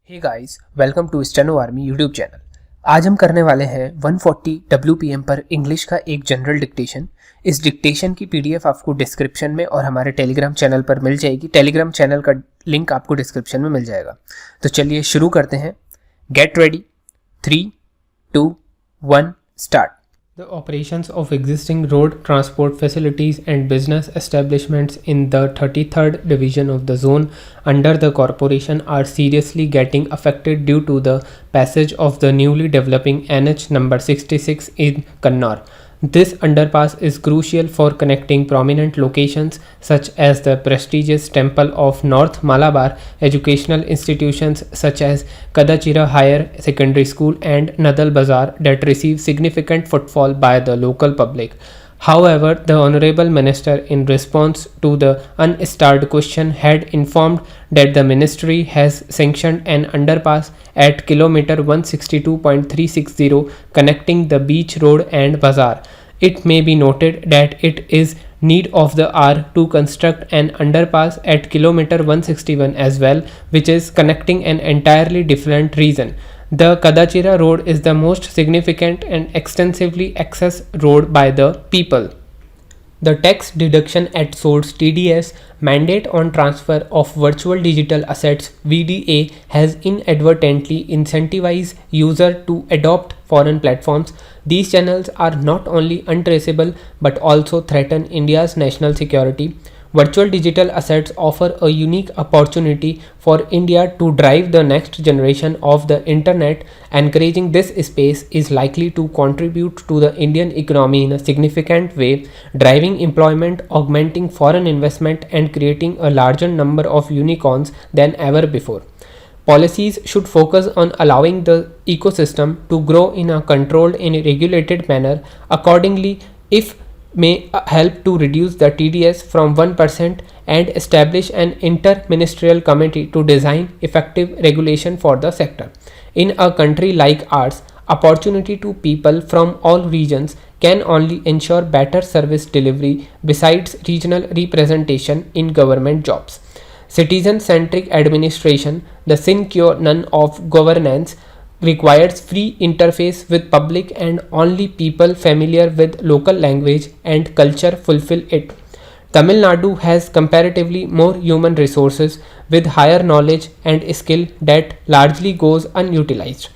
Hey guys, welcome to steno army YouTube channel. आज हम करने वाले हैं 140 WPM पर इंग्लिश का एक जनरल डिक्टेशन। इस डिक्टेशन की पीडीएफ आपको डिस्क्रिप्शन में और हमारे टेलीग्राम चैनल पर मिल जाएगी। टेलीग्राम चैनल का लिंक आपको डिस्क्रिप्शन में मिल जाएगा। तो चलिए शुरू करते हैं। Get ready, 3, 2, 1 start. The operations of existing road transport facilities and business establishments in the 33rd Division of the zone under the corporation are seriously getting affected due to the passage of the newly developing NH number 66 in Kannur. This underpass is crucial for connecting prominent locations such as the prestigious Temple of North Malabar, educational institutions such as Kadachira Higher Secondary School and Nadal Bazar that receive significant footfall by the local public. However, the Honorable Minister, in response to the unstarred question, had informed that the Ministry has sanctioned an underpass at kilometer 162.360 connecting the Beach Road and Bazaar. It may be noted that it is need of the hour to construct an underpass at kilometer 161 as well, which is connecting an entirely different region. The Kadachira road is the most significant and extensively accessed road by the people. The tax deduction at source TDS mandate on transfer of virtual digital assets VDA has inadvertently incentivized user to adopt foreign platforms. These channels are not only untraceable but also threaten India's national security. Virtual digital assets offer a unique opportunity for India to drive the next generation of the internet. Encouraging this space is likely to contribute to the Indian economy in a significant way, driving employment, augmenting foreign investment, and creating a larger number of unicorns than ever before. Policies should focus on allowing the ecosystem to grow in a controlled and regulated manner. Accordingly, if may help to reduce the TDS from 1% and establish an inter-ministerial committee to design effective regulation for the sector. In a country like ours, opportunity to people from all regions can only ensure better service delivery besides regional representation in government jobs. Citizen-centric administration, the sine non of governance, requires free interface with public and only people familiar with local language and culture fulfill it. Tamil Nadu has comparatively more human resources with higher knowledge and skill that largely goes unutilized.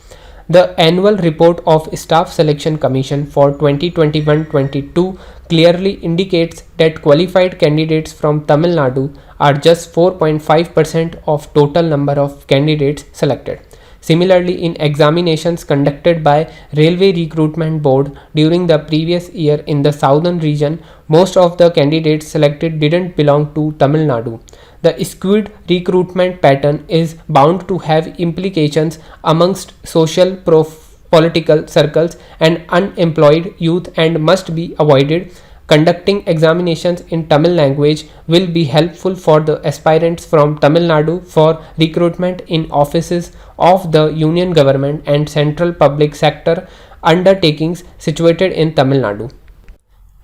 The annual report of Staff Selection Commission for 2021-22 clearly indicates that qualified candidates from Tamil Nadu are just 4.5% of total number of candidates selected. Similarly, in examinations conducted by Railway Recruitment Board during the previous year in the southern region, most of the candidates selected didn't belong to Tamil Nadu. The skewed recruitment pattern is bound to have implications amongst social political circles and unemployed youth and must be avoided. Conducting examinations in Tamil language will be helpful for the aspirants from Tamil Nadu for recruitment in offices of the union government and central public sector undertakings situated in Tamil Nadu.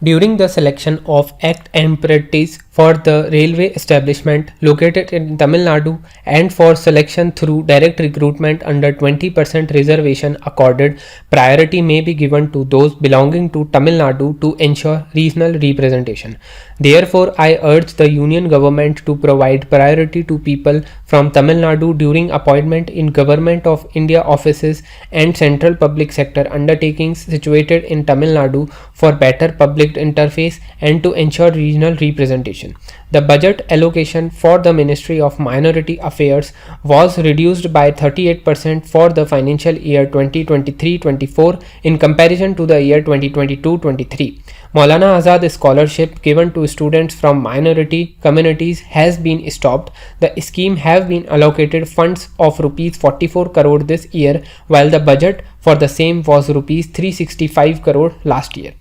During the selection of act apprentices for the railway establishment located in Tamil Nadu and for selection through direct recruitment under 20% reservation accorded, priority may be given to those belonging to Tamil Nadu to ensure regional representation. Therefore, I urge the union government to provide priority to people from Tamil Nadu during appointment in Government of India offices and central public sector undertakings situated in Tamil Nadu for better public interface and to ensure regional representation. The budget allocation for the Ministry of Minority Affairs was reduced by 38% for the financial year 2023-24 in comparison to the year 2022-23. Maulana Azad scholarship given to students from minority communities has been stopped. The scheme have been allocated funds of rupees 44 crore this year, while the budget for the same was rupees 365 crore last year.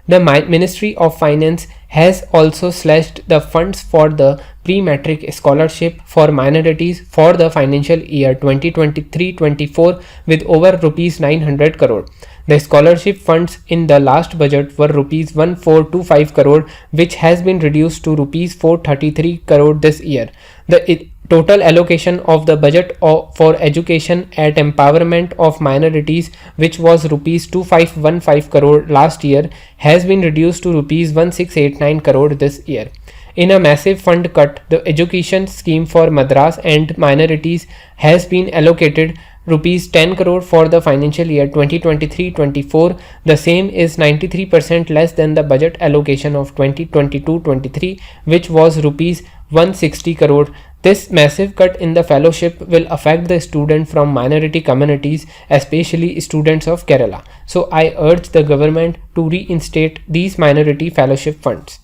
The Ministry of Finance has also slashed the funds for the pre-matric scholarship for minorities for the financial year 2023-24 with over rupees 900 crore. The scholarship funds in the last budget were rupees 1425 crore, which has been reduced to rupees 433 crore this year. The total allocation of the budget for education at empowerment of minorities, which was rupees 2515 crore last year, has been reduced to rupees 1689 crore this year. In a massive fund cut, the education scheme for Madras and minorities has been allocated rupees 10 crore for the financial year 2023-24. The same is 93% less than the budget allocation of 2022-23, which was rupees 160 crore. This massive cut in the fellowship will affect the students from minority communities, especially students of Kerala. So I urge the government to reinstate these minority fellowship funds.